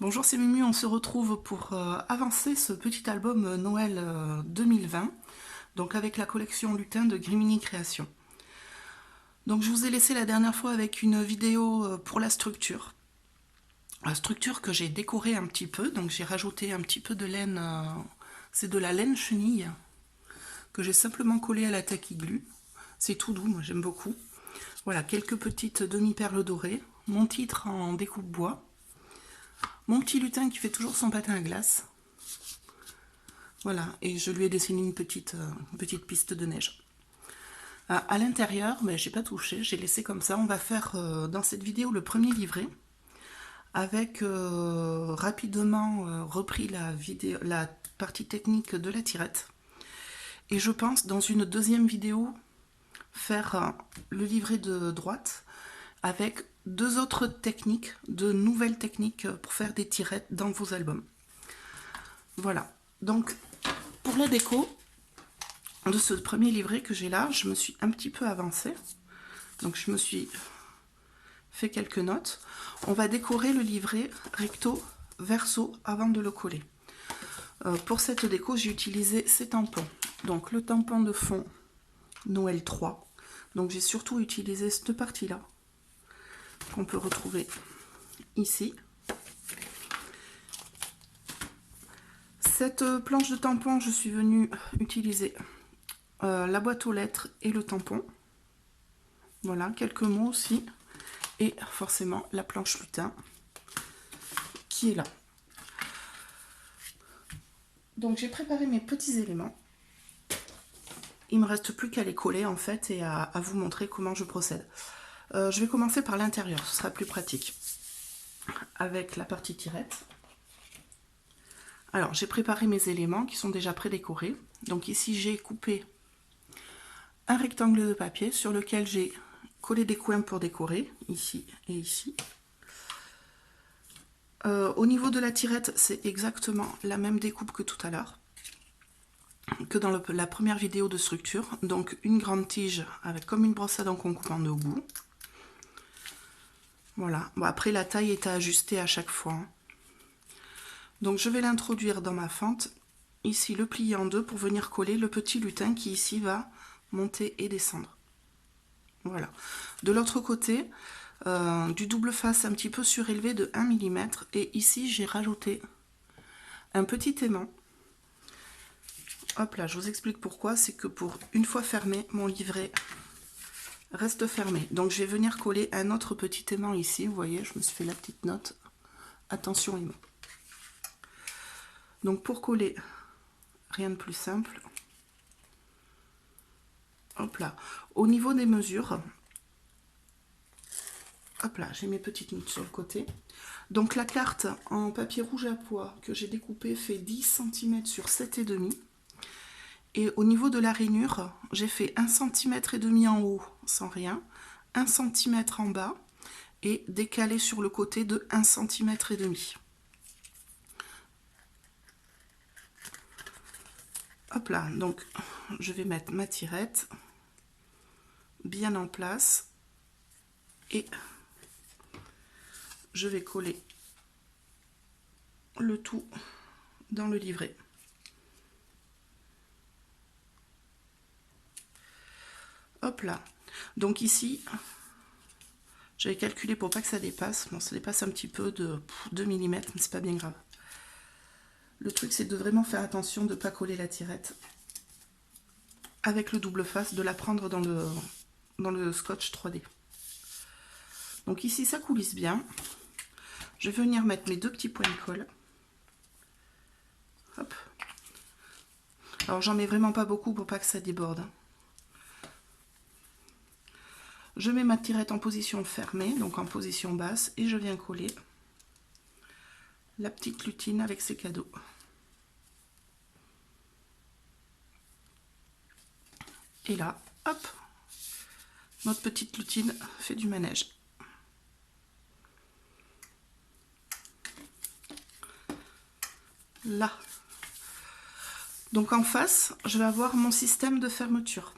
Bonjour, c'est Mumu, on se retrouve pour avancer ce petit album Noël 2020, donc avec la collection Lutin de Grimini Création. Donc je vous ai laissé la dernière fois avec une vidéo pour la structure que j'ai décorée un petit peu, donc j'ai rajouté un petit peu de laine, c'est de la laine chenille, que j'ai simplement collée à la tacky glue. C'est tout doux, moi j'aime beaucoup. Voilà, quelques petites demi-perles dorées, mon titre en découpe bois, mon petit lutin qui fait toujours son patin à glace. Voilà, et je lui ai dessiné une petite piste de neige. À l'intérieur, mais j'ai pas touché, j'ai laissé comme ça. On va faire dans cette vidéo le premier livret, avec rapidement repris la partie technique de la tirette. Et je pense dans une deuxième vidéo faire le livret de droite avec deux autres techniques, de nouvelles techniques pour faire des tirettes dans vos albums. Voilà, donc pour la déco de ce premier livret que j'ai là, je me suis un petit peu avancée. Donc je me suis fait quelques notes. On va décorer le livret recto verso avant de le coller. Pour cette déco, j'ai utilisé ces tampons. Donc le tampon de fond Noël 3. Donc j'ai surtout utilisé cette partie-là qu'on peut retrouver ici. Cette planche de tampon, je suis venue utiliser la boîte aux lettres et le tampon. Voilà, quelques mots aussi. Et forcément la planche lutin qui est là. Donc j'ai préparé mes petits éléments. Il me reste plus qu'à les coller en fait et à vous montrer comment je procède. Je vais commencer par l'intérieur, ce sera plus pratique. Avec la partie tirette. Alors j'ai préparé mes éléments qui sont déjà prédécorés. Donc ici j'ai coupé un rectangle de papier sur lequel j'ai collé des coins pour décorer, ici et ici. Au niveau de la tirette, c'est exactement la même découpe que tout à l'heure, que dans la première vidéo de structure. Donc une grande tige avec comme une brosse à dents qu'on coupe en deux bouts. Voilà, bon, après la taille est à ajuster à chaque fois. Donc je vais l'introduire dans ma fente, ici le plier en deux pour venir coller le petit lutin qui ici va monter et descendre. Voilà. De l'autre côté, du double face un petit peu surélevé de 1 mm et ici j'ai rajouté un petit aimant. Hop là, je vous explique pourquoi, c'est que pour une fois fermé, mon livret reste fermé. Donc je vais venir coller un autre petit aimant ici, vous voyez, je me suis fait la petite note. Attention aimant. Donc pour coller, rien de plus simple. Hop là. Au niveau des mesures, hop là, j'ai mes petites notes sur le côté. Donc la carte en papier rouge à pois que j'ai découpé fait 10 cm sur 7,5 cm. Et au niveau de la rainure, j'ai fait 1,5 cm en haut sans rien, 1 cm en bas et décalé sur le côté de 1,5 cm. Hop là, donc je vais mettre ma tirette bien en place et je vais coller le tout dans le livret. Hop là, donc ici j'avais calculé pour pas que ça dépasse. Bon, ça dépasse un petit peu de 2 mm, mais c'est pas bien grave. Le truc c'est de vraiment faire attention de ne pas coller la tirette avec le double face, de la prendre dans le scotch 3D. Donc ici ça coulisse bien. Je vais venir mettre mes deux petits points de colle. Hop. Alors j'en mets vraiment pas beaucoup pour pas que ça déborde. Je mets ma tirette en position fermée, donc en position basse, et je viens coller la petite lutine avec ses cadeaux. Et là, hop, notre petite lutine fait du manège. Là. Donc en face, je vais avoir mon système de fermeture.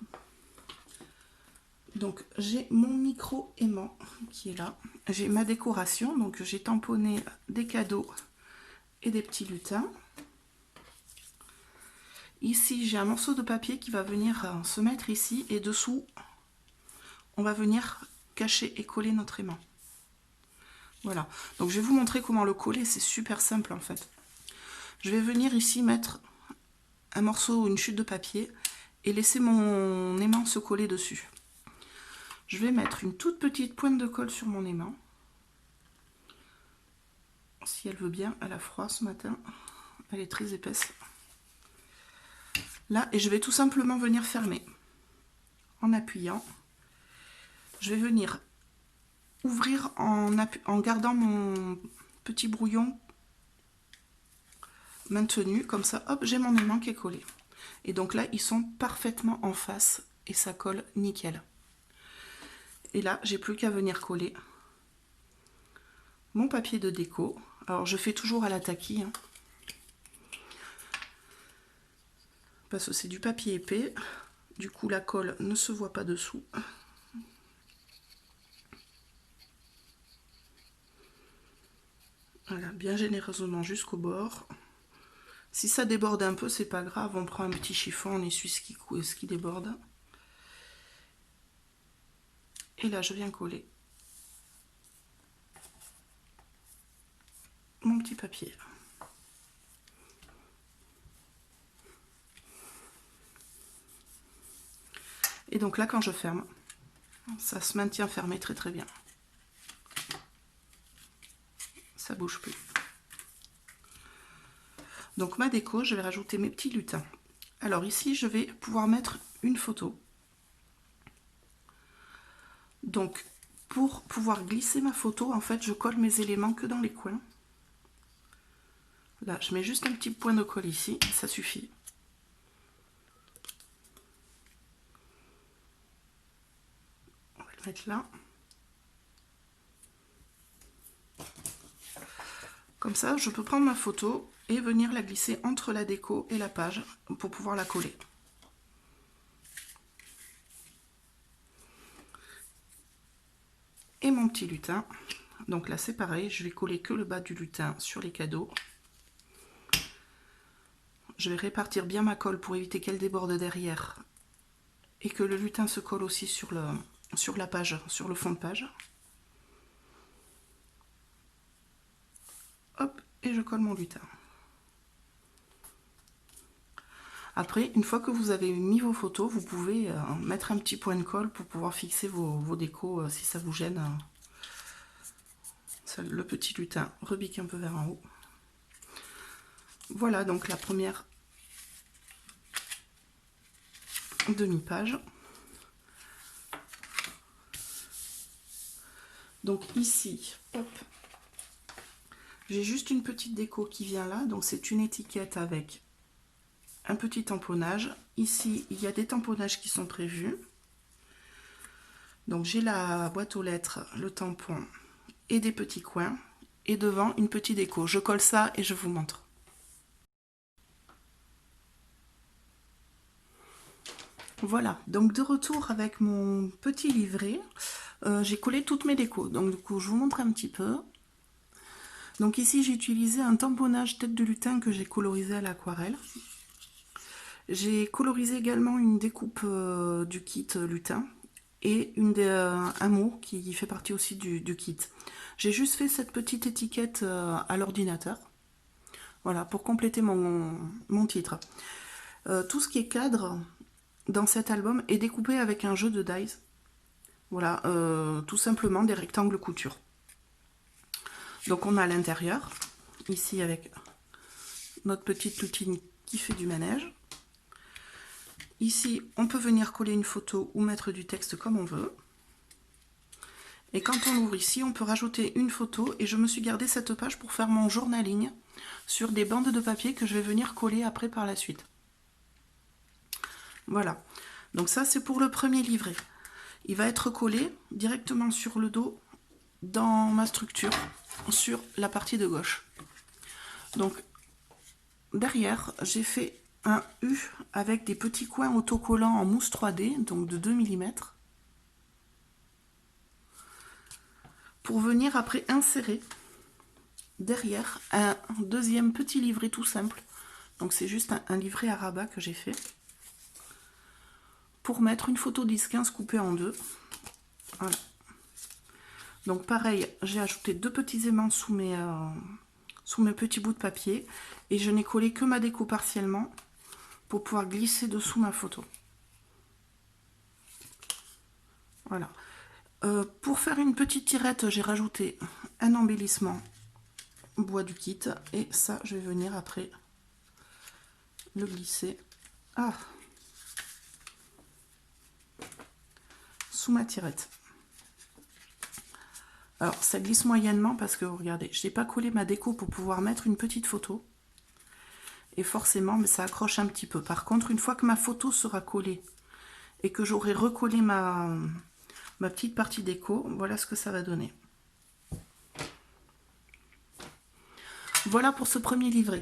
Donc j'ai mon micro aimant qui est là. J'ai ma décoration, donc j'ai tamponné des cadeaux et des petits lutins. Ici, j'ai un morceau de papier qui va venir se mettre ici et dessous, on va venir cacher et coller notre aimant. Voilà, donc je vais vous montrer comment le coller, c'est super simple en fait. Je vais venir ici mettre un morceau, une chute de papier et laisser mon aimant se coller dessus. Je vais mettre une toute petite pointe de colle sur mon aimant. Si elle veut bien, elle a froid ce matin, elle est très épaisse. Là, et je vais tout simplement venir fermer en appuyant. Je vais venir ouvrir en gardant mon petit brouillon maintenu, comme ça, hop, j'ai mon aimant qui est collé. Et donc là, ils sont parfaitement en face et ça colle nickel. Et là, j'ai plus qu'à venir coller mon papier de déco. Alors, je fais toujours à la taquille, hein, parce que c'est du papier épais. Du coup, la colle ne se voit pas dessous. Voilà, bien généreusement jusqu'au bord. Si ça déborde un peu, c'est pas grave, on prend un petit chiffon, on essuie ce qui déborde. Et là, je viens coller mon petit papier. Et donc là, quand je ferme, ça se maintient fermé très très bien. Ça bouge plus. Donc ma déco, je vais rajouter mes petits lutins. Alors ici, je vais pouvoir mettre une photo. Donc, pour pouvoir glisser ma photo, en fait, je colle mes éléments que dans les coins. Là, je mets juste un petit point de colle ici, ça suffit. On va le mettre là. Comme ça, je peux prendre ma photo et venir la glisser entre la déco et la page pour pouvoir la coller. Et mon petit lutin. Donc là, c'est pareil, je vais coller que le bas du lutin sur les cadeaux. Je vais répartir bien ma colle pour éviter qu'elle déborde derrière et que le lutin se colle aussi sur la page, sur le fond de page. Hop, et je colle mon lutin. Après, une fois que vous avez mis vos photos, vous pouvez mettre un petit point de colle pour pouvoir fixer vos décos si ça vous gêne. Le petit lutin rebique un peu vers en haut. Voilà donc la première demi-page. Donc ici, hop, j'ai juste une petite déco qui vient là. Donc c'est une étiquette avec un petit tamponnage. Ici, il y a des tamponnages qui sont prévus. Donc j'ai la boîte aux lettres, le tampon et des petits coins. Et devant, une petite déco. Je colle ça et je vous montre. Voilà, donc de retour avec mon petit livret. J'ai collé toutes mes décos. Donc du coup, je vous montre un petit peu. Donc ici, j'ai utilisé un tamponnage tête de lutin que j'ai colorisé à l'aquarelle. J'ai colorisé également une découpe du kit lutin et un mot qui fait partie aussi du kit. J'ai juste fait cette petite étiquette à l'ordinateur, voilà, pour compléter mon titre. Tout ce qui est cadre dans cet album est découpé avec un jeu de dies. Voilà, tout simplement des rectangles couture. Donc on a l'intérieur, ici avec notre petite lutine qui fait du manège. Ici, on peut venir coller une photo ou mettre du texte comme on veut. Et quand on ouvre ici, on peut rajouter une photo. Et je me suis gardé cette page pour faire mon journaling sur des bandes de papier que je vais venir coller après par la suite. Voilà. Donc ça, c'est pour le premier livret. Il va être collé directement sur le dos dans ma structure, sur la partie de gauche. Donc, derrière, j'ai fait un U avec des petits coins autocollants en mousse 3D, donc de 2 mm, pour venir après insérer derrière un deuxième petit livret tout simple. Donc c'est juste un livret à rabat que j'ai fait. Pour mettre une photo 10-15 coupée en deux. Voilà. Donc pareil, j'ai ajouté 2 petits aimants sous mes petits bouts de papier. Et je n'ai collé que ma déco partiellement pour pouvoir glisser dessous ma photo. Voilà. Pour faire une petite tirette, j'ai rajouté un embellissement bois du kit. Et ça, je vais venir après le glisser sous ma tirette. Alors ça glisse moyennement parce que regardez, je n'ai pas collé ma déco pour pouvoir mettre une petite photo. Et forcément, mais ça accroche un petit peu. Par contre, une fois que ma photo sera collée et que j'aurai recollé ma petite partie déco, voilà ce que ça va donner. Voilà pour ce premier livret.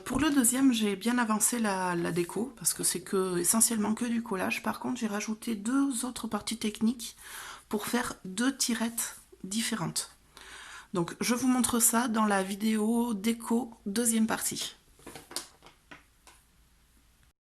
Pour le deuxième, j'ai bien avancé la déco parce que c'est essentiellement que du collage. Par contre, j'ai rajouté 2 autres parties techniques pour faire 2 tirettes différentes. Donc, je vous montre ça dans la vidéo déco deuxième partie.